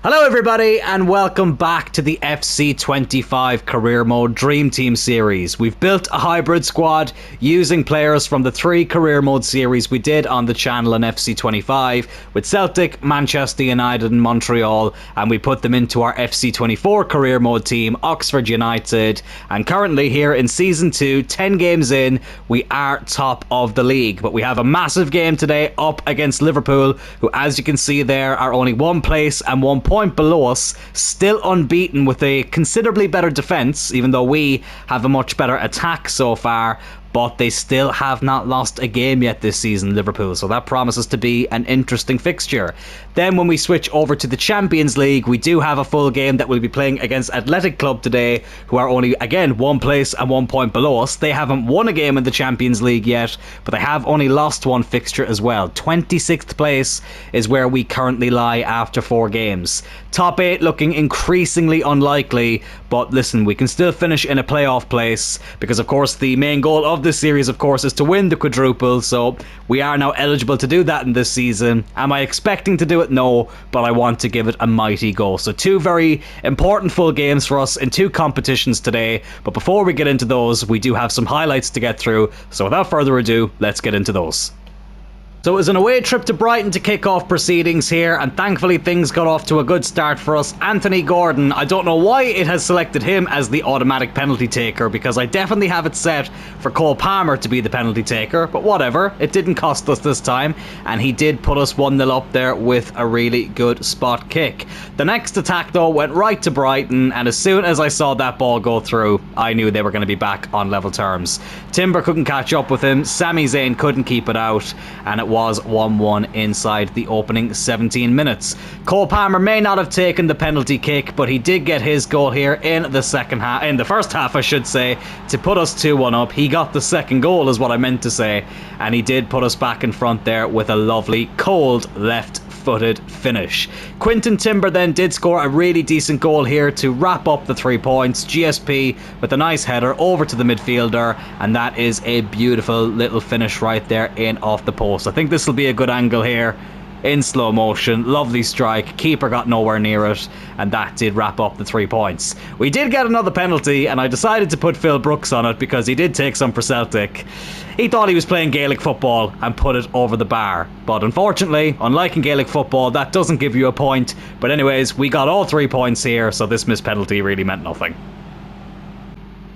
Hello everybody and welcome back to the FC25 Career Mode Dream Team series. We've built a hybrid squad using players from the 3 Career Mode series we did on the channel in FC25 with Celtic, Manchester United and Montreal, and we put them into our FC24 Career Mode team, Oxford United, and currently here in Season 2, 10 games in, we are top of the league. But we have a massive game today up against Liverpool, who as you can see there are only 1 place and 1 point below us, still unbeaten with a considerably better defence, even though we have a much better attack so far. But they still have not lost a game yet this season, Liverpool, so that promises to be an interesting fixture. Then when we switch over to the Champions League, we do have a full game that we'll be playing against Athletic Club today, who are only, again, 1 place and 1 point below us. They haven't won a game in the Champions League yet, but they have only lost 1 fixture as well. 26th place is where we currently lie after 4 games. Top 8 looking increasingly unlikely, but listen, we can still finish in a playoff place, because of course the main goal of this series, of course, is to win the quadruple, so we are now eligible to do that in this season. Am I expecting to do it? No, but I want to give it a mighty go. So 2 very important full games for us in 2 competitions today, but before we get into those, we do have some highlights to get through, so without further ado, let's get into those. So it was an away trip to Brighton to kick off proceedings here, and thankfully things got off to a good start for us. Anthony Gordon, I don't know why it has selected him as the automatic penalty taker, because I definitely have it set for Cole Palmer to be the penalty taker, but whatever, it didn't cost us this time, and he did put us 1-0 up there with a really good spot kick. The next attack though went right to Brighton, and as soon as I saw that ball go through, I knew they were going to be back on level terms. Timber couldn't catch up with him, Sami Zayn couldn't keep it out, and it was 1-1 inside the opening 17 minutes. Cole Palmer may not have taken the penalty kick, but he did get his goal here in the first half I should say, to put us 2-1 up. He got the second goal is what I meant to say, and he did put us back in front there with a lovely cold left-footed finish. Quinton Timber then did score a really decent goal here to wrap up the 3 points. GSP with a nice header over to the midfielder, and that is a beautiful little finish right there in off the post. I think this will be a good angle here in slow motion. Lovely strike, keeper got nowhere near it, and that did wrap up the 3 points. We did get another penalty, and I decided to put Phil Brooks on it because he did take some for Celtic. He thought he was playing Gaelic football and put it over the bar, but unfortunately, unlike in Gaelic football, that doesn't give you a point. But anyways, we got all 3 points here, so this missed penalty really meant nothing.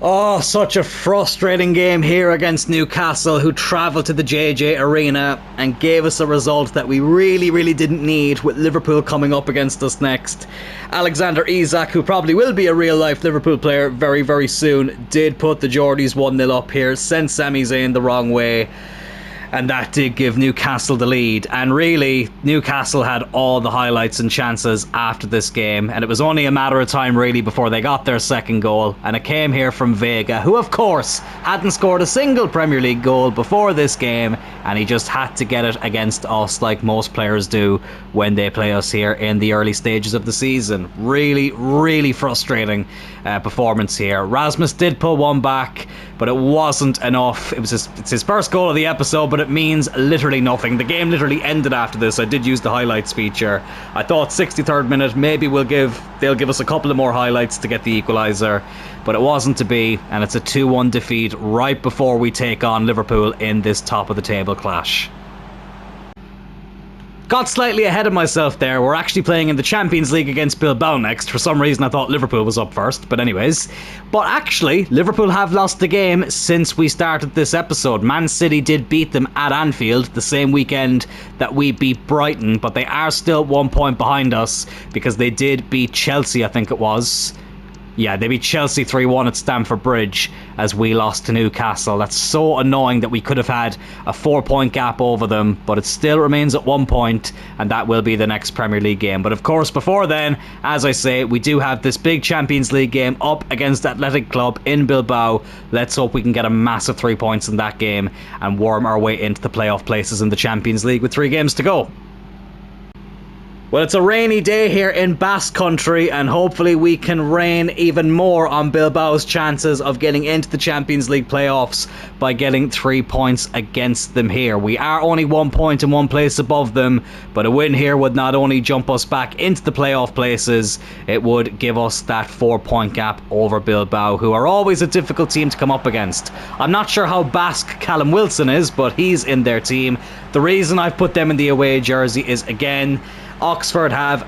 Oh, such a frustrating game here against Newcastle, who travelled to the JJ Arena and gave us a result that we really didn't need, with Liverpool coming up against us next. Alexander Isak, who probably will be a real-life Liverpool player very soon, did put the Geordies 1-0 up here, sent Sami Zayn the wrong way, and that did give Newcastle the lead. And really, Newcastle had all the highlights and chances after this game, and it was only a matter of time really before they got their second goal, and it came here from Vega, who of course hadn't scored a single Premier League goal before this game, and he just had to get it against us like most players do when they play us here in the early stages of the season. Really frustrating performance here. Rasmus did pull one back, but it wasn't enough. It's his first goal of the episode, but it means literally nothing. The game literally ended after this. I did use the highlights feature. I thought 63rd minute maybe they'll give us a couple of more highlights to get the equaliser, but it wasn't to be, and it's a 2-1 defeat right before we take on Liverpool in this top of the table clash. Got slightly ahead of myself there. We're actually playing in the Champions League against Bilbao next. For some reason I thought Liverpool was up first, but anyways. But actually, Liverpool have lost the game since we started this episode. Man City did beat them at Anfield the same weekend that we beat Brighton, but they are still 1 point behind us because they did beat Chelsea, I think it was. Yeah, they beat Chelsea 3-1 at Stamford Bridge as we lost to Newcastle. That's so annoying that we could have had a 4-point gap over them, but it still remains at 1 point, and that will be the next Premier League game. But of course, before then, as I say, we do have this big Champions League game up against Athletic Club in Bilbao. Let's hope we can get a massive 3 points in that game and worm our way into the playoff places in the Champions League with 3 games to go. Well, it's a rainy day here in Basque Country, and hopefully we can rain even more on Bilbao's chances of getting into the Champions League playoffs by getting 3 points against them here. We are only 1 point in one place above them, but a win here would not only jump us back into the playoff places, it would give us that 4-point gap over Bilbao, who are always a difficult team to come up against. I'm not sure how Basque Callum Wilson is, but he's in their team. The reason I've put them in the away jersey is, again, Oxford have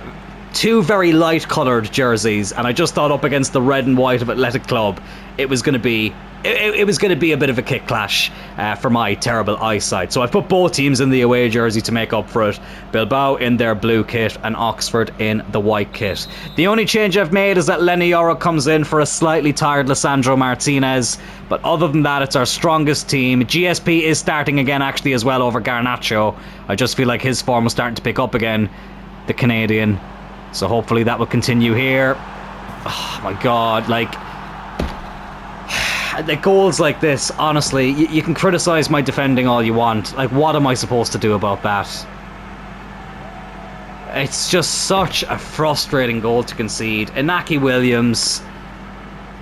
two very light coloured jerseys, and I just thought up against the red and white of Athletic Club, it was going to be a bit of a kick clash for my terrible eyesight. So I've put both teams in the away jersey to make up for it. Bilbao in their blue kit and Oxford in the white kit. The only change I've made is that Lenny Yoro comes in for a slightly tired Lisandro Martinez, but other than that, it's our strongest team. GSP is starting again actually as well over Garnacho. I just feel like his form is starting to pick up again, the Canadian. So hopefully that will continue here. Oh my god, like goals like this, honestly, you can criticise my defending all you want. Like, what am I supposed to do about that? It's just such a frustrating goal to concede. Inaki Williams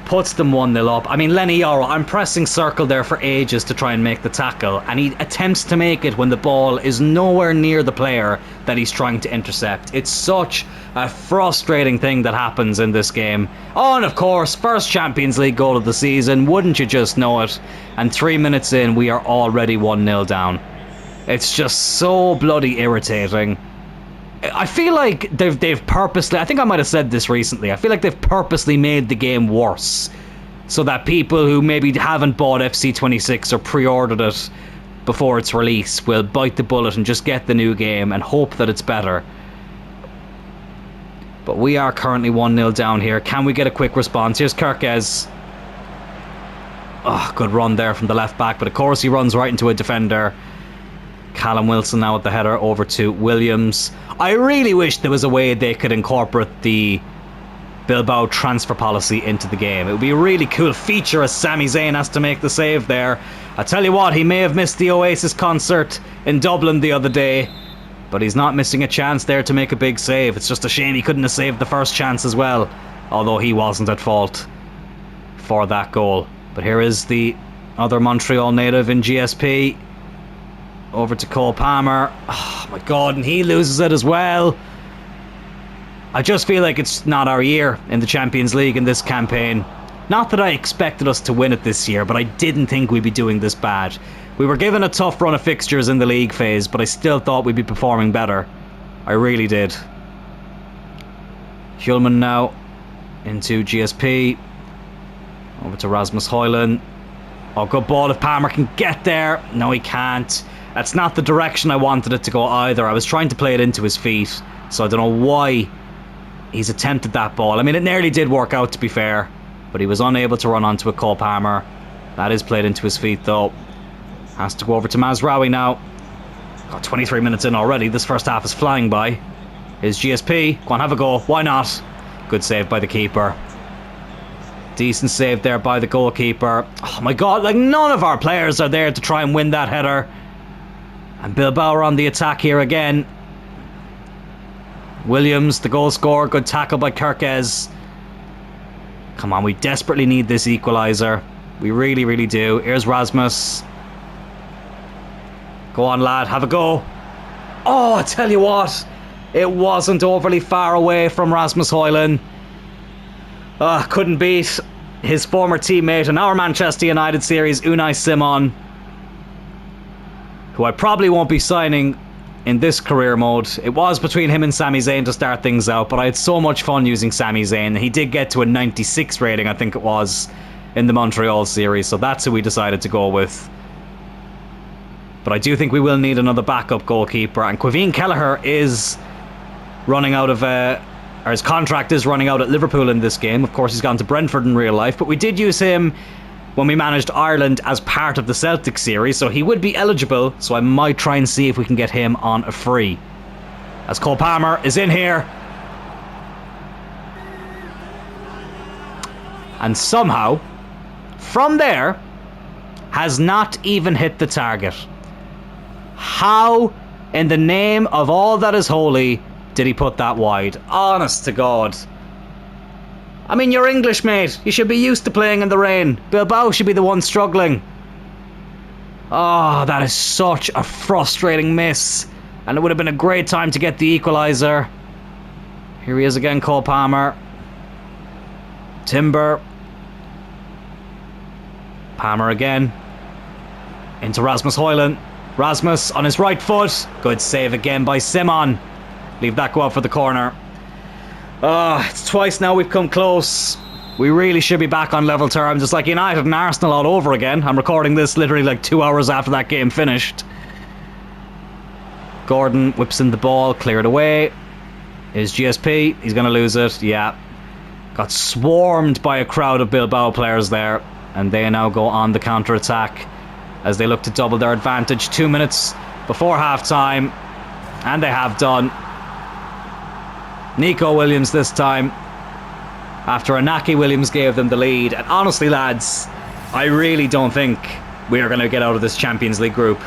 puts them 1-0 up. I mean, Lenny Yoro, I'm pressing circle there for ages to try and make the tackle, and he attempts to make it when the ball is nowhere near the player that he's trying to intercept. It's such a frustrating thing that happens in this game. Oh, and of course, first Champions League goal of the season, wouldn't you just know it? And 3 minutes in, we are already 1-0 down. It's just so bloody irritating. I feel like they've purposely, I think I might have said this recently, I feel like they've purposely made the game worse so that people who maybe haven't bought FC26 or pre-ordered it before its release will bite the bullet and just get the new game and hope that it's better. But we are currently 1-0 down here. Can we get a quick response? Here's Kirkez. Oh, good run there from the left back, but of course he runs right into a defender. Callum Wilson now with the header over to Williams. I really wish there was a way they could incorporate the Bilbao transfer policy into the game. It would be a really cool feature as Sami Zayn has to make the save there. I tell you what, he may have missed the Oasis concert in Dublin the other day, but he's not missing a chance there to make a big save. It's just a shame he couldn't have saved the first chance as well, although he wasn't at fault for that goal. But here is the other Montreal native in GSP. Over to Cole Palmer. Oh my god, and he loses it as well. I just feel like it's not our year in the Champions League in this campaign. Not that I expected us to win it this year, but I didn't think we'd be doing this bad. We were given a tough run of fixtures in the league phase, but I still thought we'd be performing better. I really did. Hjulman now into GSP. Over to Rasmus Højlund. Oh, good ball if Palmer can get there. No, he can't. That's not the direction I wanted it to go either. I was trying to play it into his feet, so I don't know why he's attempted that ball. I mean, it nearly did work out, to be fair, but he was unable to run onto a Cole Palmer. That is played into his feet, though. Has to go over to Mazraoui now. Got 23 minutes in already. This first half is flying by. Here's GSP. Go on, have a go. Why not? Good save by the keeper. Decent save there by the goalkeeper. Oh my god, like none of our players are there to try and win that header. And Bilbao are on the attack here again. Williams, the goal scorer. Good tackle by Kirkez. Come on, we desperately need this equaliser. We really, really do. Here's Rasmus. Go on, lad. Have a go. Oh, I tell you what. It wasn't overly far away from Rasmus Højlund. Couldn't beat his former teammate in our Manchester United series, Unai Simon, who I probably won't be signing in this career mode. It was between him and Sami Zayn to start things out, but I had so much fun using Sami Zayn. He did get to a 96 rating, I think it was, in the Montreal series, so that's who we decided to go with. But I do think we will need another backup goalkeeper, and Caoimhín Kelleher is running out of... or his contract is running out at Liverpool in this game. Of course, he's gone to Brentford in real life, but we did use him when we managed Ireland as part of the Celtic series, so he would be eligible, so I might try and see if we can get him on a free. As Cole Palmer is in here. And somehow, from there, has not even hit the target. How, in the name of all that is holy, did he put that wide? Honest to God. I mean, you're English, mate. You should be used to playing in the rain. Bilbao should be the one struggling. Oh, that is such a frustrating miss. And it would have been a great time to get the equaliser. Here he is again, Cole Palmer. Timber. Palmer again. Into Rasmus Højlund. Rasmus on his right foot. Good save again by Simon. Leave that go out for the corner. It's twice now we've come close. We really should be back on level terms. It's like United and Arsenal all over again. I'm recording this literally like 2 hours after that game finished. Gordon whips in the ball, cleared away. Here's GSP. He's going to lose it. Yeah. Got swarmed by a crowd of Bilbao players there. And they now go on the counter-attack as they look to double their advantage 2 minutes before half-time. And they have done. Nico Williams this time, after Inaki Williams gave them the lead. And honestly, lads, I really don't think we are going to get out of this Champions League group.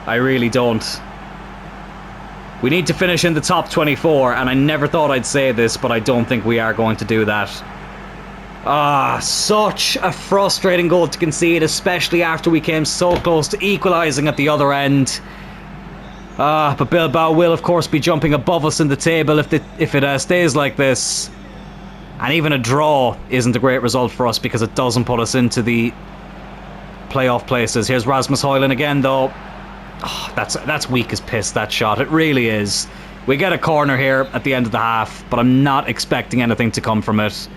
I really don't. We need to finish in the top 24, and I never thought I'd say this, but I don't think we are going to do that. Such a frustrating goal to concede, especially after we came so close to equalising at the other end. But Bilbao will, of course, be jumping above us in the table if it stays like this. And even a draw isn't a great result for us because it doesn't put us into the playoff places. Here's Rasmus Højlund again, though. That's weak as piss, that shot. It really is. We get a corner here at the end of the half, but I'm not expecting anything to come from it.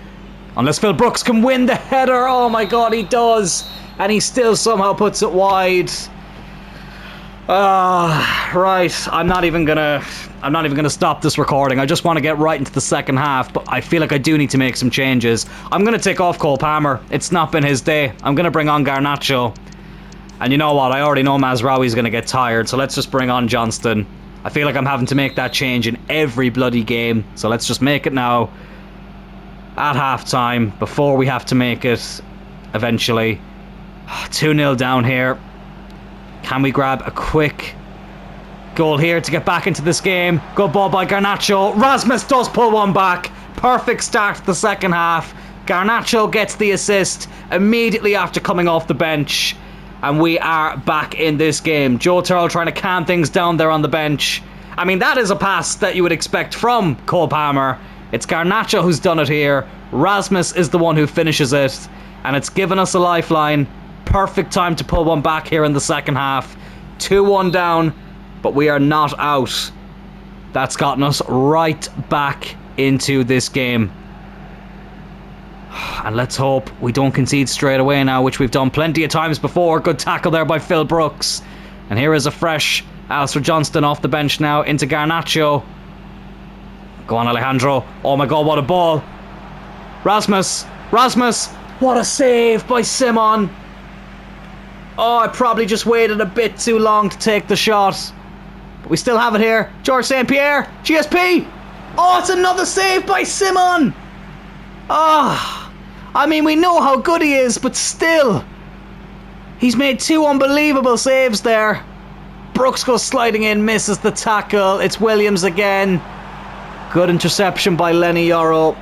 Unless Phil Brooks can win the header. Oh my God, he does. And he still somehow puts it wide. Right. I'm not even gonna stop this recording. I just want to get right into the second half, but I feel like I do need to make some changes. I'm gonna take off Cole Palmer. It's not been his day. I'm gonna bring on Garnacho. And you know what? I already know Mazraoui's gonna get tired, so let's just bring on Johnston. I feel like I'm having to make that change in every bloody game, so let's just make it now at half-time before we have to make it eventually. 2-0 down here. Can we grab a quick goal here to get back into this game? Good ball by Garnacho. Rasmus does pull one back. Perfect start to the second half. Garnacho gets the assist immediately after coming off the bench. And we are back in this game. Joe Turrell trying to calm things down there on the bench. I mean, that is a pass that you would expect from Cole Palmer. It's Garnacho who's done it here. Rasmus is the one who finishes it. And it's given us a lifeline. Perfect time to pull one back here in the second half. 2-1 down, but we are not out. That's gotten us right back into this game. And let's hope we don't concede straight away now, which we've done plenty of times before. Good tackle there by Phil Brooks. And here is a fresh Alistair Johnston off the bench now into Garnacho. Go on, Alejandro. Oh my God, what a ball. Rasmus. What a save by Simon. Oh, I probably just waited a bit too long to take the shot. But we still have it here. George St. Pierre. GSP. Oh, it's another save by Simon. I mean, we know how good he is, but still. He's made 2 unbelievable saves there. Brooks goes sliding in, misses the tackle. It's Williams again. Good interception by Lenny Yoro.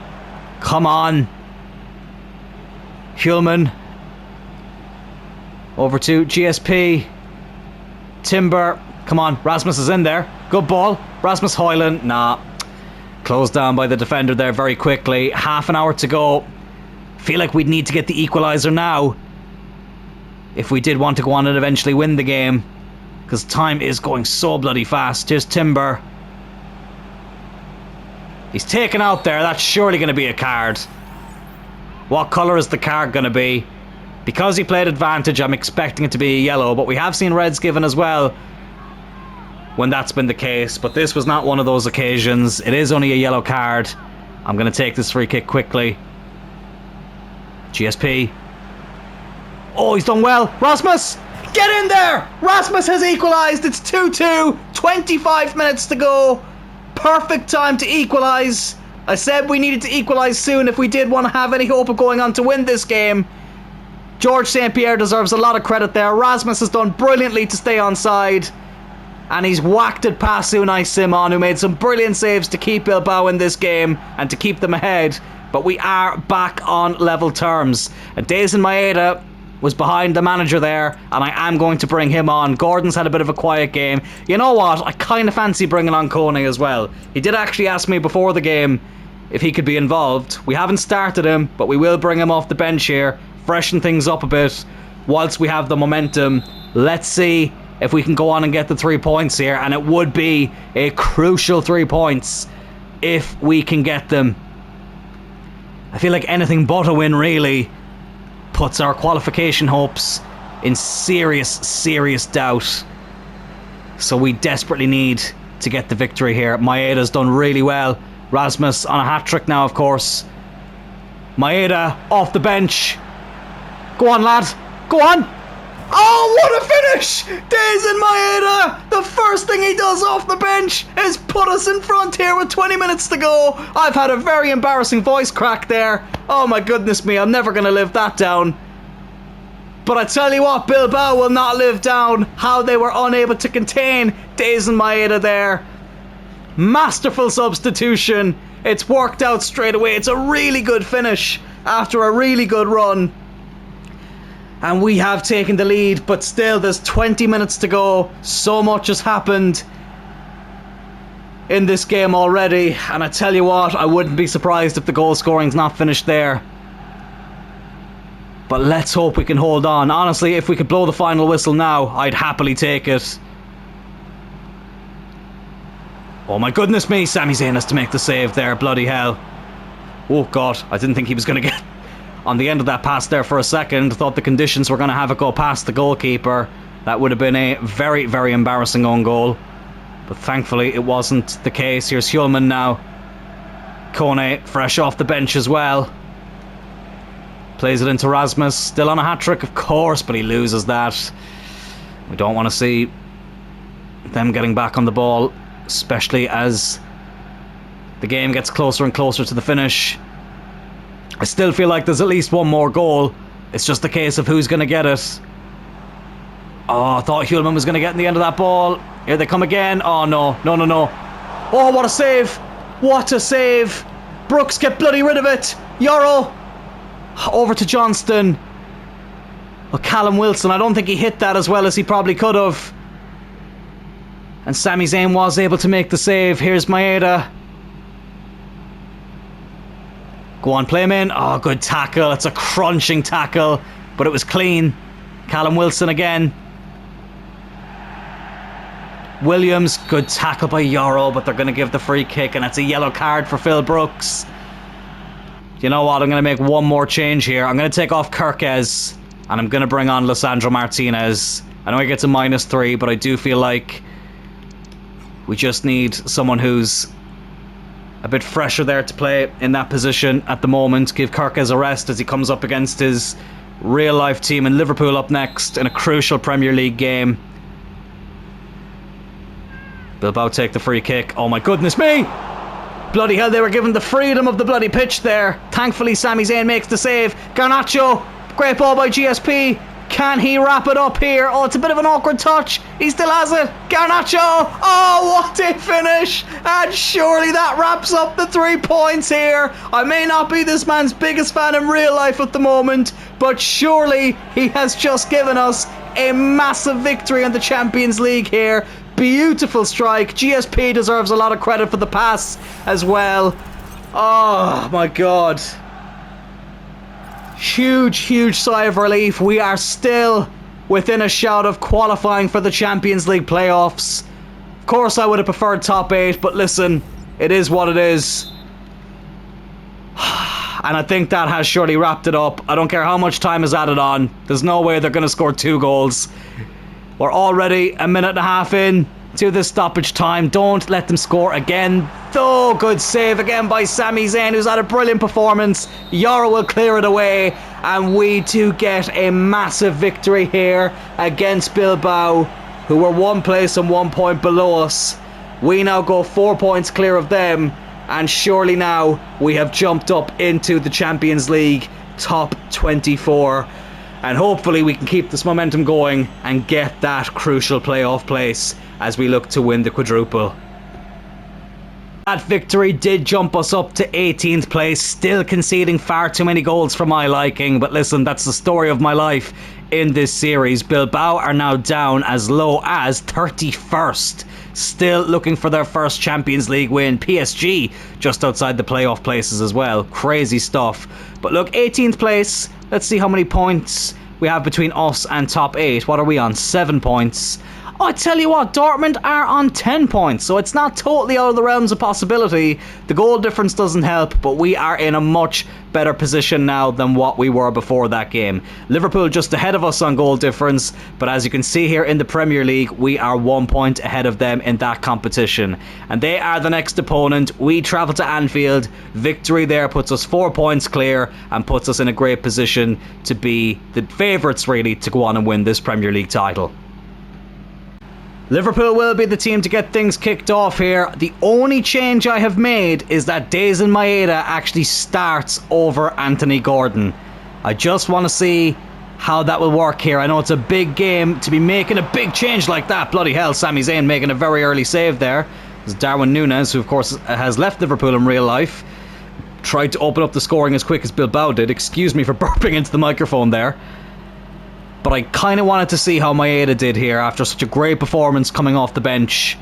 Come on. Hjulman. Over to GSP. Timber. Come on, Rasmus is in there. Good ball. Rasmus Højlund. Nah. Closed down by the defender there very quickly. Half an hour to go. Feel like we'd need to get the equaliser now if we did want to go on and eventually win the game, because time is going so bloody fast. Here's Timber. He's taken out there. That's surely going to be a card. What colour is the card going to be? Because he played advantage, I'm expecting it to be a yellow, but we have seen reds given as well when that's been the case. But this was not one of those occasions. It is only a yellow card. I'm going to take this free kick quickly. GSP. Oh, he's done well. Rasmus, get in there. Rasmus has equalised. It's 2-2. 25 minutes to go. Perfect time to equalise. I said we needed to equalise soon if we did want to have any hope of going on to win this game. George St. Pierre deserves a lot of credit there. Rasmus has done brilliantly to stay on side. and he's whacked it past Unai Simon, who made some brilliant saves to keep Bilbao in this game and to keep them ahead. But we are back on level terms. And Daison Maeda was behind the manager there, and I am going to bring him on. Gordon's had a bit of a quiet game. You know what? I kind of fancy bringing on Kone as well. He did actually ask me before the game if he could be involved. We haven't started him, but we will bring him off the bench here, freshen things up a bit whilst we have the momentum. Let's see if we can go on and get the 3 points here, and it would be a crucial 3 points if we can get them. I feel like anything but a win really puts our qualification hopes in serious doubt. So we desperately need to get the victory here. Maeda's done really well. Rasmus on a hat-trick now, of course. Maeda off the bench. Go on, lad. Go on. Oh, what a finish! Daison Maeda! The first thing he does off the bench is put us in front here with 20 minutes to go. I've had a very embarrassing voice crack there. Oh my goodness me, I'm never going to live that down. But I tell you what, Bilbao will not live down how they were unable to contain Daison Maeda there. Masterful substitution. It's worked out straight away. It's a really good finish after a really good run. And we have taken the lead, but still there's 20 minutes to go. So much has happened in this game already. And I tell you what, I wouldn't be surprised if the goal scoring's not finished there. But let's hope we can hold on. Honestly, if we could blow the final whistle now, I'd happily take it. Oh my goodness me, Sami Zayn has to make the save there, bloody hell. Oh God, I didn't think he was going to get on the end of that pass there for a second. Thought the conditions were going to have it go past the goalkeeper. That would have been a very embarrassing own goal. But thankfully it wasn't the case. Here's Hjulman now. Kone fresh off the bench as well. Plays it into Rasmus. Still on a hat-trick, of course, but he loses that. We don't want to see them getting back on the ball, especially as the game gets closer and closer to the finish. I still feel like there's at least one more goal. It's just a case of who's going to get it. Oh, I thought Hjulman was going to get in the end of that ball. Here they come again. Oh, no. Oh, what a save. What a save. Brooks, get bloody rid of it. Yoro. Over to Johnston. Well, Callum Wilson, I don't think he hit that as well as he probably could have. And Sami Zayn was able to make the save. Here's Maeda. Go on, play him in. Oh, good tackle. It's a crunching tackle, but it was clean. Callum Wilson again. Williams, good tackle by Yoro, but they're going to give the free kick, and it's a yellow card for Phil Brooks. You know what? I'm going to make one more change here. I'm going to take off Kirkez, and I'm going to bring on Lisandro Martinez. I know he gets a -3, but I do feel like we just need someone who's a bit fresher there to play in that position at the moment. Give Kirkez a rest as he comes up against his real-life team in Liverpool up next in a crucial Premier League game. Bilbao take the free kick. Oh my goodness me! Bloody hell, they were given the freedom of the bloody pitch there. Thankfully, Sami Zayn makes the save. Garnacho, great ball by GSP. Can he wrap it up here? Oh, it's a bit of an awkward touch. He still has it. Garnacho. Oh, what a finish. And surely that wraps up the 3 points here. I may not be this man's biggest fan in real life at the moment, but surely he has just given us a massive victory in the Champions League here. Beautiful strike. GSP deserves a lot of credit for the pass as well. Oh, my God. Huge sigh of relief. We are still within a shout of qualifying for the Champions League playoffs. Of course I would have preferred top 8, but listen, it is what it is. And I think that has surely wrapped it up. I don't care how much time is added on. There's no way they're going to score 2 goals. We're already a minute and a half in to this stoppage time. Don't let them score again. Though, good save again by Sami Zayn, who's had a brilliant performance. Yoro will clear it away, and we do get a massive victory here against Bilbao, who were 1 place and 1 point below us. We now go 4 points clear of them, and surely now we have jumped up into the Champions League top 24. And hopefully we can keep this momentum going and get that crucial playoff place. as we look to win the quadruple. That victory did jump us up to 18th place, still conceding far too many goals for my liking, but listen, that's the story of my life in this series. Bilbao are now down as low as 31st, still looking for their first Champions League win. PSG just outside the playoff places as well. Crazy stuff. But look, 18th place, let's see how many points we have between us and top 8. What are we on? 7 points. Oh, I tell you what, Dortmund are on 10 points, so it's not totally out of the realms of possibility. The goal difference doesn't help, but we are in a much better position now than what we were before that game. Liverpool just ahead of us on goal difference, but as you can see here in the Premier League, we are 1 point ahead of them in that competition. And they are the next opponent. We travel to Anfield. Victory there puts us 4 points clear and puts us in a great position to be the favourites, really, to go on and win this Premier League title. Liverpool will be the team to get things kicked off here. The only change I have made is that Daizen Maeda actually starts over Anthony Gordon. I just want to see how that will work here. I know it's a big game to be making a big change like that. Bloody hell, Sami Zayn making a very early save there. It's Darwin Núñez, who of course has left Liverpool in real life. Tried to open up the scoring as quick as Bilbao did. Excuse me for burping into the microphone there. But I kind of wanted to see how Maeda did here after such a great performance coming off the bench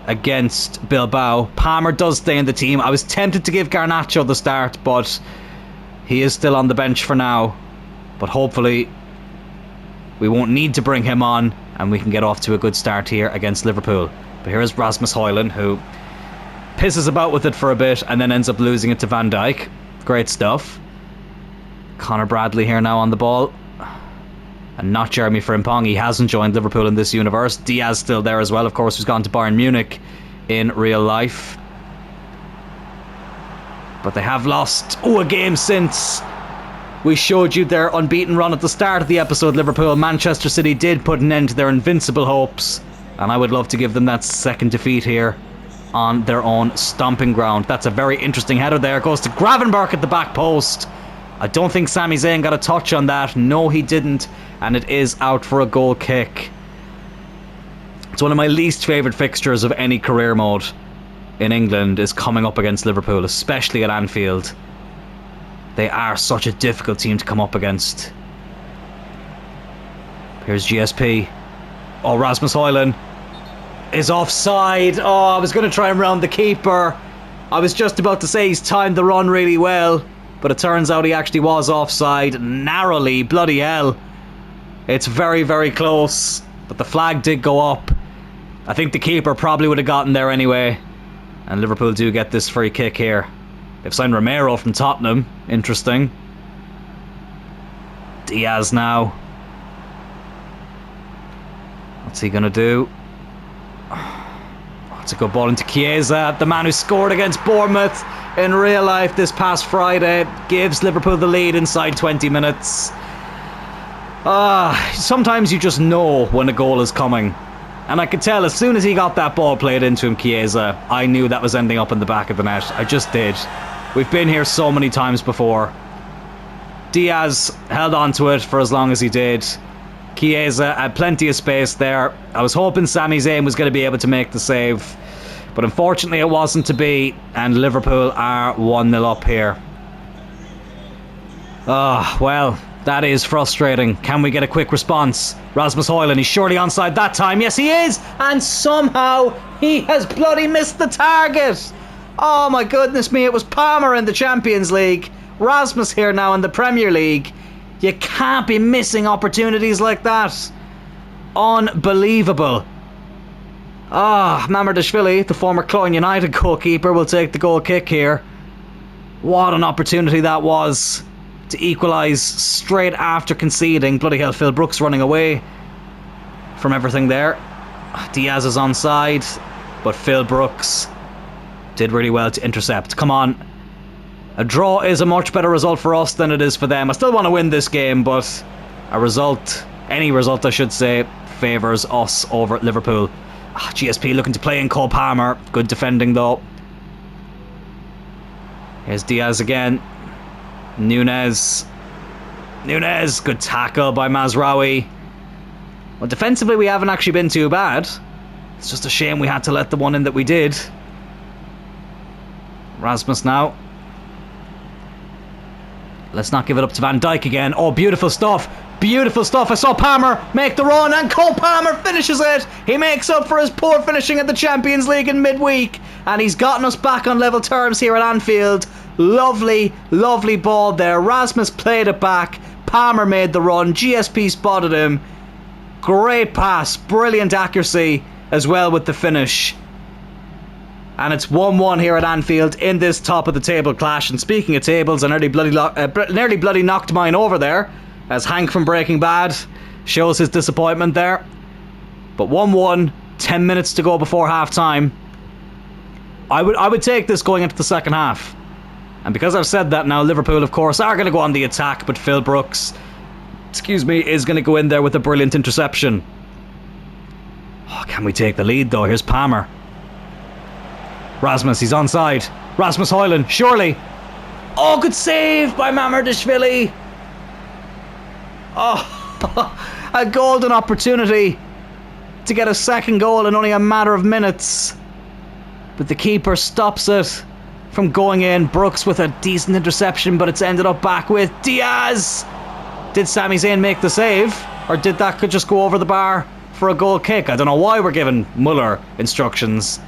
against Bilbao. Palmer does stay in the team. I was tempted to give Garnacho the start, but he is still on the bench for now. But hopefully we won't need to bring him on and we can get off to a good start here against Liverpool. But here's Rasmus Højlund, who pisses about with it for a bit and then ends up losing it to Van Dijk. Great stuff. Conor Bradley here now on the ball. And not Jeremy Frimpong. He hasn't joined Liverpool in this universe. Diaz still there as well, of course, who's gone to Bayern Munich in real life. But they have lost, a game since we showed you their unbeaten run at the start of the episode, Liverpool. Manchester City did put an end to their invincible hopes, and I would love to give them that second defeat here on their own stomping ground. That's a very interesting header there. It goes to Gravenberch at the back post. I don't think Sami Zayn got a touch on that. No, he didn't. And it is out for a goal kick. It's one of my least favourite fixtures of any career mode in England is coming up against Liverpool, especially at Anfield. They are such a difficult team to come up against. Here's GSP. Oh, Rasmus Højlund is offside. Oh, I was going to try and round the keeper. I was just about to say he's timed the run really well, but it turns out he actually was offside narrowly. Bloody hell. It's very, very close, but the flag did go up. I think the keeper probably would have gotten there anyway. And Liverpool do get this free kick here. They've signed Romero from Tottenham. Interesting. Diaz now. What's he going to do? Oh, it's a good ball into Chiesa, the man who scored against Bournemouth in real life this past Friday. Gives Liverpool the lead inside 20 minutes. Sometimes you just know when a goal is coming. And I could tell as soon as he got that ball played into him, Chiesa, I knew that was ending up in the back of the net. I just did. We've been here so many times before. Diaz held on to it for as long as he did. Chiesa had plenty of space there. I was hoping Sami Zayn was going to be able to make the save, but unfortunately it wasn't to be, and Liverpool are 1-0 up here. Well, that is frustrating. Can we get a quick response? Rasmus Højlund, he's surely onside that time. Yes, he is. And somehow he has bloody missed the target. Oh my goodness me, it was Palmer in the Champions League. Rasmus here now in the Premier League. You can't be missing opportunities like that. Unbelievable. Mamardashvili, the former Cloyne United goalkeeper, will take the goal kick here. What an opportunity that was to equalise straight after conceding. Bloody hell, Phil Brooks running away from everything there. Diaz is onside, but Phil Brooks did really well to intercept. Come on. A draw is a much better result for us than it is for them. I still want to win this game, but a result, any result I should say, favours us over Liverpool. GSP looking to play in Cole Palmer. Good defending though. Here's Diaz again. Núñez, good tackle by Mazraoui. Well, defensively we haven't actually been too bad. It's just a shame we had to let the one in that we did. Rasmus now. Let's not give it up to Van Dijk again. Oh, beautiful stuff. Beautiful stuff. I saw Palmer make the run, and Cole Palmer finishes it. He makes up for his poor finishing at the Champions League in midweek, and he's gotten us back on level terms here at Anfield. Lovely, lovely ball there. Rasmus played it back. Palmer made the run. GSP spotted him. Great pass. Brilliant accuracy as well with the finish. And it's 1-1 here at Anfield in this top of the table clash. And speaking of tables, I nearly bloody knocked mine over there, as Hank from Breaking Bad shows his disappointment there. But 1-1, 10 minutes to go before half time. I would take this going into the second half. And because I've said that now, Liverpool of course are going to go on the attack, but Phil Brooks, is going to go in there with a brilliant interception. Oh, can we take the lead though? Here's Palmer. Rasmus, he's onside. Rasmus Højlund, surely. Oh, good save by Mamardashvili. Oh, a golden opportunity to get a second goal in only a matter of minutes. But the keeper stops it from going in. Brooks with a decent interception, but it's ended up back with Diaz. Did Sami Zayn make the save? Or did that could just go over the bar for a goal kick? I don't know why we're giving Muller instructions.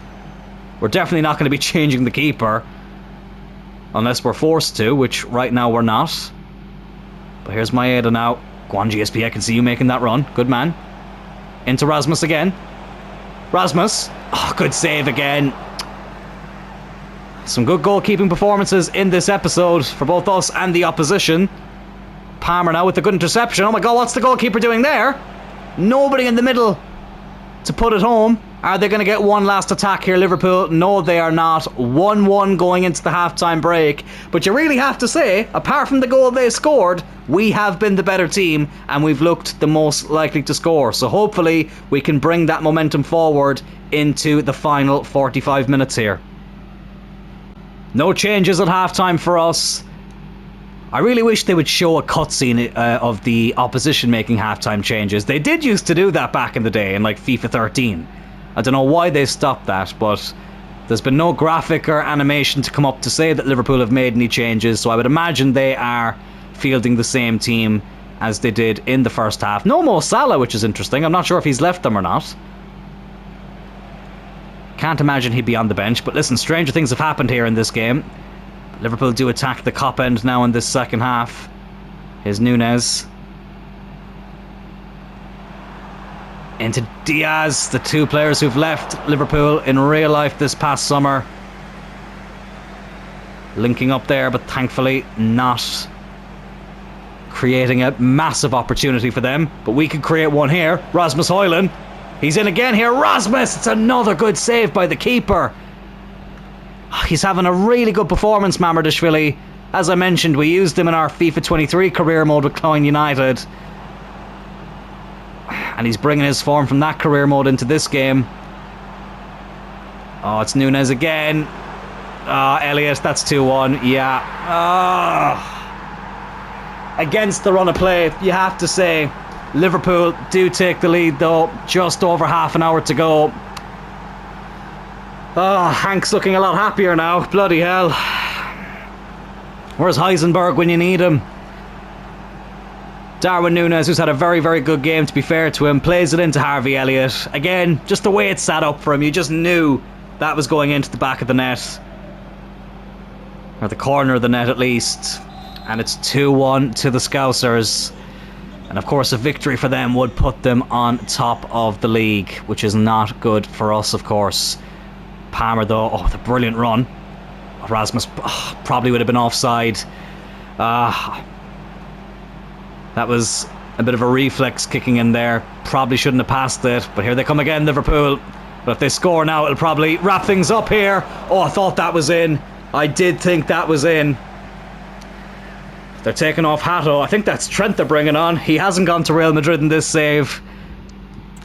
We're definitely not going to be changing the keeper unless we're forced to, which right now we're not. But here's Maeda now. Go on, GSP, I can see you making that run. Good man. Into Rasmus again. Rasmus. Oh, good save again. Some good goalkeeping performances in this episode for both us and the opposition. Palmer now with the good interception. Oh my god, what's the goalkeeper doing there? Nobody in the middle to put it home. Are they going to get one last attack here, Liverpool? No, they are not. 1-1 going into the halftime break. But you really have to say, apart from the goal they scored, we have been the better team and we've looked the most likely to score. So hopefully we can bring that momentum forward into the final 45 minutes here. No changes at halftime for us. I really wish they would show a cutscene of the opposition making halftime changes. They did used to do that back in the day in like FIFA 13. I don't know why they stopped that, but there's been no graphic or animation to come up to say that Liverpool have made any changes, so I would imagine they are fielding the same team as they did in the first half. No Mo Salah, which is interesting. I'm not sure if he's left them or not. Can't imagine he'd be on the bench, but listen, stranger things have happened here in this game. Liverpool do attack the cop end now in this second half. Here's Nunez. Into Diaz, the two players who've left Liverpool in real life this past summer. Linking up there, but thankfully not creating a massive opportunity for them. But we could create one here. Rasmus Højlund. He's in again here. Rasmus! It's another good save by the keeper. He's having a really good performance, Mamardashvili. As I mentioned, we used him in our FIFA 23 career mode with Clyne United. And he's bringing his form from that career mode into this game. Oh, it's Nunez again. Oh, Elliott, that's 2-1. Yeah. Oh. Against the run of play, you have to say, Liverpool do take the lead though. Just over half an hour to go. Oh, Hank's looking a lot happier now. Bloody hell. Where's Heisenberg when you need him? Darwin Nunez, who's had a very, very good game, to be fair to him, plays it into Harvey Elliott. Again, just the way it's set up for him, you just knew that was going into the back of the net. Or the corner of the net, at least. And it's 2-1 to the Scousers. And of course, a victory for them would put them on top of the league, which is not good for us, of course. Palmer, though, oh, the brilliant run. Rasmus probably would have been offside. That was a bit of a reflex kicking in there. Probably shouldn't have passed it, but here they come again, Liverpool. But if they score now, it'll probably wrap things up here. Oh, I thought that was in. I did think that was in. They're taking off Hato. I think that's Trent they're bringing on. He hasn't gone to Real Madrid in this save.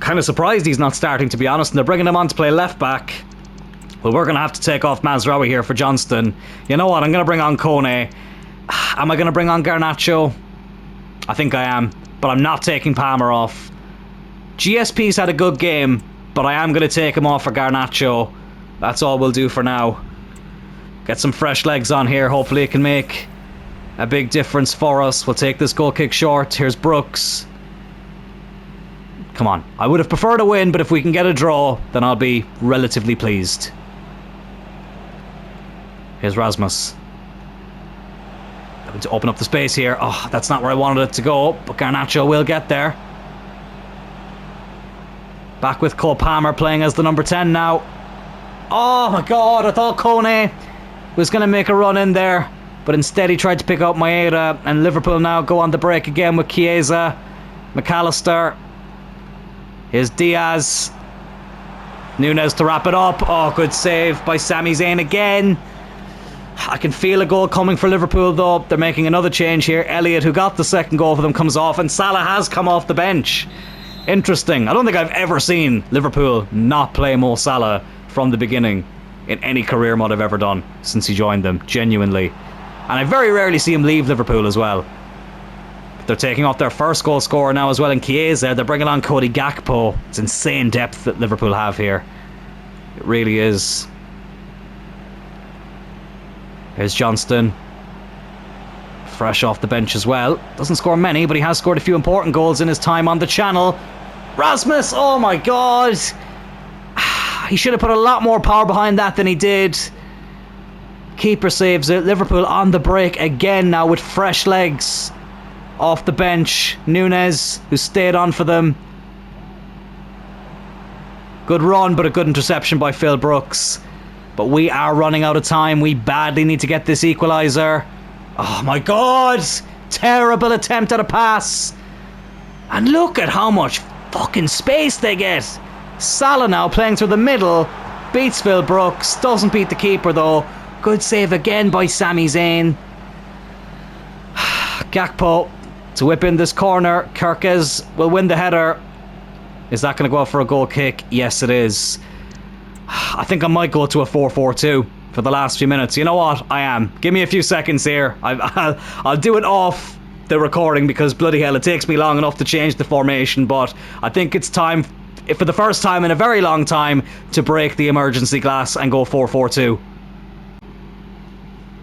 Kind of surprised he's not starting, to be honest. And they're bringing him on to play left back. Well, we're going to have to take off Mazraoui here for Johnston. You know what? I'm going to bring on Kone. Am I going to bring on Garnacho? I think I am. But I'm not taking Palmer off. GSP's had a good game, but I am going to take him off for Garnacho. That's all we'll do for now. Get some fresh legs on here. Hopefully it can make a big difference for us. We'll take this goal kick short. Here's Brooks. Come on. I would have preferred a win, but if we can get a draw, then I'll be relatively pleased. Here's Rasmus. To open up the space here. Oh, that's not where I wanted it to go, but Garnacho will get there. Back with Cole Palmer playing as the number 10 now. Oh my god, I thought Kone was going to make a run in there, but instead he tried to pick out Maeda, and Liverpool now go on the break again with Chiesa, McAllister. Here's Diaz. Nunes to wrap it up. Oh, good save by Sami Zayn again. I can feel a goal coming for Liverpool though. They're making another change here. Elliott, who got the second goal for them, comes off, and Salah has come off the bench. Interesting. I don't think I've ever seen Liverpool not play Mo Salah from the beginning in any career mode I've ever done since he joined them, genuinely. And I very rarely see him leave Liverpool as well. They're taking off their first goal scorer now as well in Chiesa. They're bringing on Cody Gakpo. It's insane depth that Liverpool have here. It really is. Here's Johnston. Fresh off the bench as well. Doesn't score many, but he has scored a few important goals in his time on the channel. Rasmus! Oh my god! He should have put a lot more power behind that than he did. Keeper saves it. Liverpool on the break again now with fresh legs. Off the bench. Nunes, who stayed on for them. Good run, but a good interception by Phil Brooks. But we are running out of time. We badly need to get this equaliser. Oh my god! Terrible attempt at a pass. And look at how much fucking space they get. Salah now playing through the middle. Beats Phil Brooks. Doesn't beat the keeper though. Good save again by Sami Zayn. Gakpo to whip in this corner. Kerkez will win the header. Is that going to go out for a goal kick? Yes, it is. I think I might go to a 4-4-2 for the last few minutes. You know what? I am. Give me a few seconds here. I'll do it off the recording because bloody hell, it takes me long enough to change the formation. But I think it's time, for the first time in a very long time, to break the emergency glass and go 4-4-2.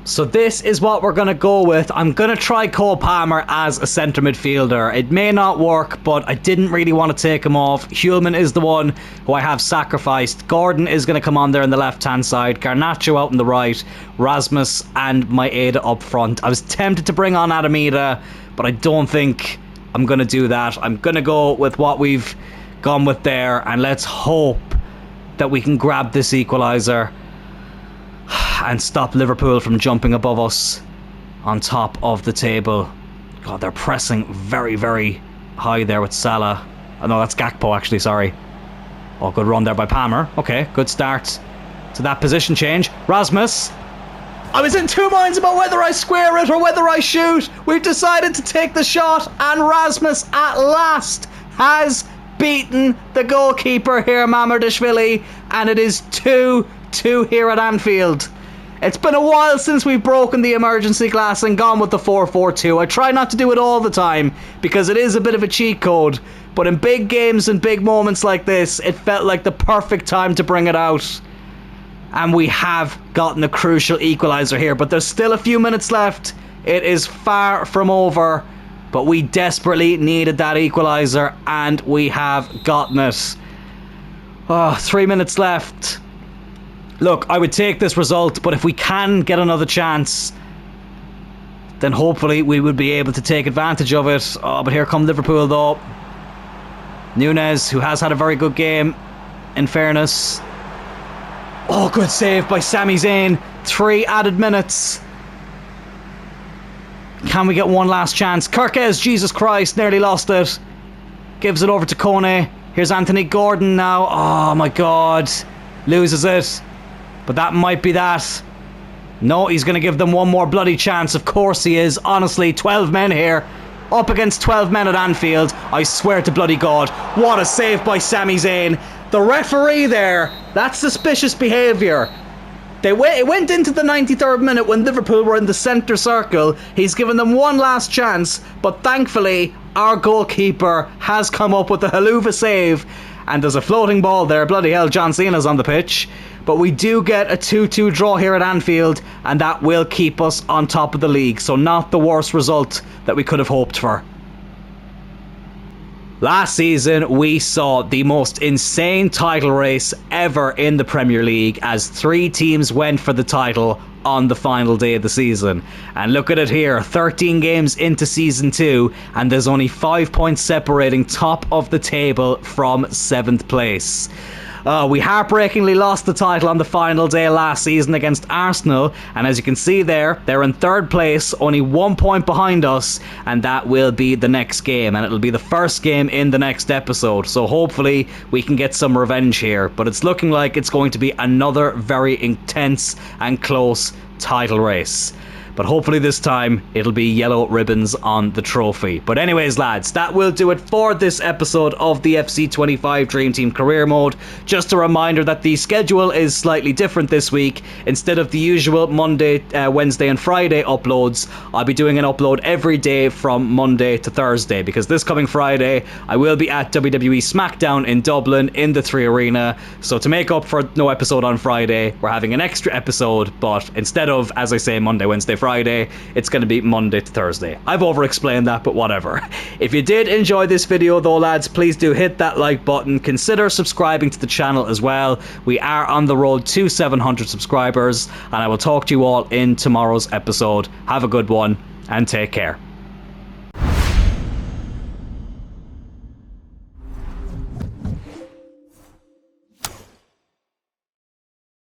So this is what we're going to go with. I'm going to try Cole Palmer as a centre midfielder. It may not work, but I didn't really want to take him off. Hulman is the one who I have sacrificed. Gordon is going to come on there on the left-hand side. Garnacho out on the right. Rasmus and Maeda up front. I was tempted to bring on Adamida, but I don't think I'm going to do that. I'm going to go with what we've gone with there, and let's hope that we can grab this equaliser and stop Liverpool from jumping above us on top of the table. God, they're pressing very, very high there with Salah. Oh, no, that's Gakpo actually, sorry. Oh, good run there by Palmer. Okay, good start to that position change. Rasmus. I was in two minds about whether I square it or whether I shoot. We've decided to take the shot, and Rasmus at last has beaten the goalkeeper here, Mamardashvili, and it is 2-2 here at Anfield. It's been a while since we've broken the emergency glass and gone with the 4-4-2. I try not to do it all the time because it is a bit of a cheat code, but in big games and big moments like this, it felt like the perfect time to bring it out. And we have gotten a crucial equaliser here, but there's still a few minutes left. It is far from over, but we desperately needed that equaliser, and we have gotten it. Oh, 3 minutes left. Look, I would take this result, but if we can get another chance, then hopefully we would be able to take advantage of it. Oh, but here come Liverpool though. Nunes, who has had a very good game, in fairness. Oh, good save by Sami Zayn. 3 added minutes. Can we get one last chance? Kerkez, Jesus Christ, nearly lost it. Gives it over to Kone. Here's Anthony Gordon now. Oh my god. Loses it. But that might be that. No, he's going to give them one more bloody chance. Of course he is. Honestly, 12 men here. Up against 12 men at Anfield. I swear to bloody God. What a save by Sami Zayn. The referee there. That's suspicious behaviour. It went into the 93rd minute when Liverpool were in the centre circle. He's given them one last chance. But thankfully, our goalkeeper has come up with a haluva save. and there's a floating ball there. Bloody hell, John Cena's on the pitch. But we do get a 2-2 draw here at Anfield, and that will keep us on top of the league. So not the worst result that we could have hoped for. Last season, we saw the most insane title race ever in the Premier League as 3 teams went for the title on the final day of the season. And look at it here, 13 games into Season 2, and there's only 5 points separating top of the table from 7th place. We heartbreakingly lost the title on the final day last season against Arsenal, and as you can see there, they're in 3rd place, only 1 point behind us, and that will be the next game, and it'll be the first game in the next episode, so hopefully we can get some revenge here, but it's looking like it's going to be another very intense and close title race. But hopefully this time it'll be yellow ribbons on the trophy. But anyways, lads, that will do it for this episode of the FC25 Dream Team Career Mode. Just a reminder that the schedule is slightly different this week. Instead of the usual Monday, Wednesday and Friday uploads, I'll be doing an upload every day from Monday to Thursday, because this coming Friday I will be at WWE SmackDown in Dublin in the 3 Arena. So to make up for no episode on Friday, we're having an extra episode, but instead of, as I say, Monday, Wednesday, Friday, it's going to be Monday to Thursday. I've over-explained that, but whatever. If you did enjoy this video though, lads, please do hit that like button. Consider subscribing to the channel as well. We are on the road to 700 subscribers, and I will talk to you all in tomorrow's episode. Have a good one, and take care.